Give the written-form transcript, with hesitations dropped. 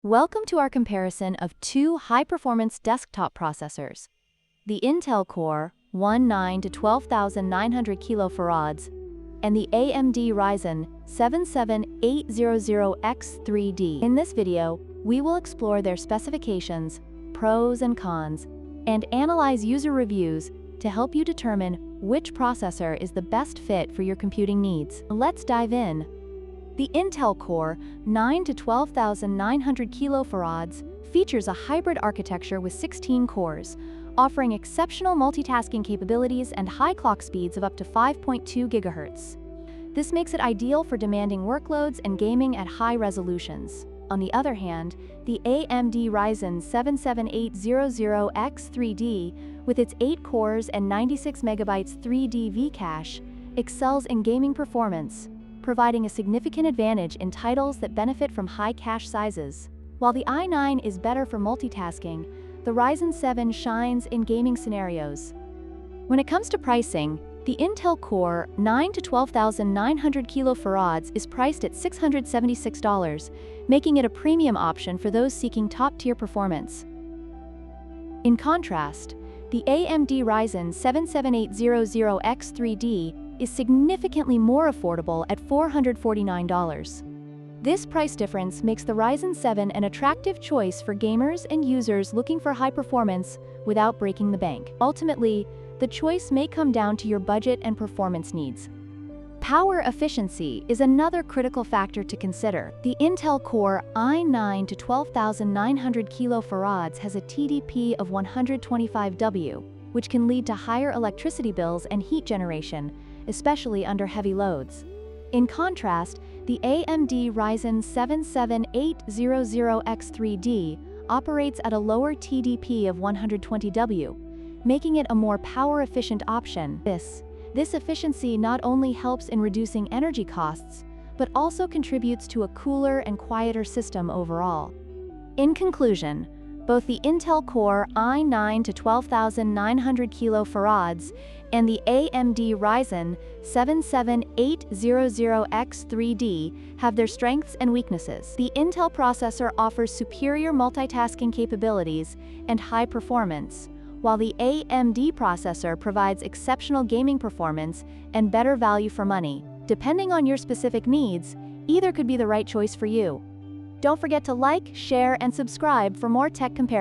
Welcome to our comparison of two high-performance desktop processors, the Intel Core i9 to 12,900 kilofarads and the AMD Ryzen 77800X3D. In this video, we will explore their specifications, pros and cons, and analyze user reviews to help you determine which processor is the best fit for your computing needs. Let's dive in. The Intel Core i9 to 12,900 kilofarads features a hybrid architecture with 16 cores, offering exceptional multitasking capabilities and high clock speeds of up to 5.2 GHz. This makes it ideal for demanding workloads and gaming at high resolutions. On the other hand, the AMD Ryzen 77800X3D, with its 8 cores and 96 MB 3D V-cache, excels in gaming performance, providing a significant advantage in titles that benefit from high cache sizes. While the i9 is better for multitasking, the Ryzen 7 shines in gaming scenarios. When it comes to pricing, the Intel Core i9 to 12,900 kilofarads is priced at $676, making it a premium option for those seeking top-tier performance. In contrast, the AMD Ryzen 77800X3D is significantly more affordable at $449. This price difference makes the Ryzen 7 an attractive choice for gamers and users looking for high performance without breaking the bank. Ultimately, the choice may come down to your budget and performance needs. Power efficiency is another critical factor to consider. The Intel Core i9 to 12,900 kilofarads has a TDP of 125W, which can lead to higher electricity bills and heat generation, especially under heavy loads. In contrast, the AMD Ryzen 77800X3D operates at a lower TDP of 120W, making it a more power-efficient option. This efficiency not only helps in reducing energy costs, but also contributes to a cooler and quieter system overall. In conclusion, both the Intel Core i9 to 12,900 kilofarads and the AMD Ryzen 77800X3D have their strengths and weaknesses. The Intel processor offers superior multitasking capabilities and high performance, while the AMD processor provides exceptional gaming performance and better value for money. Depending on your specific needs, either could be the right choice for you. Don't forget to like, share, and subscribe for more tech comparisons.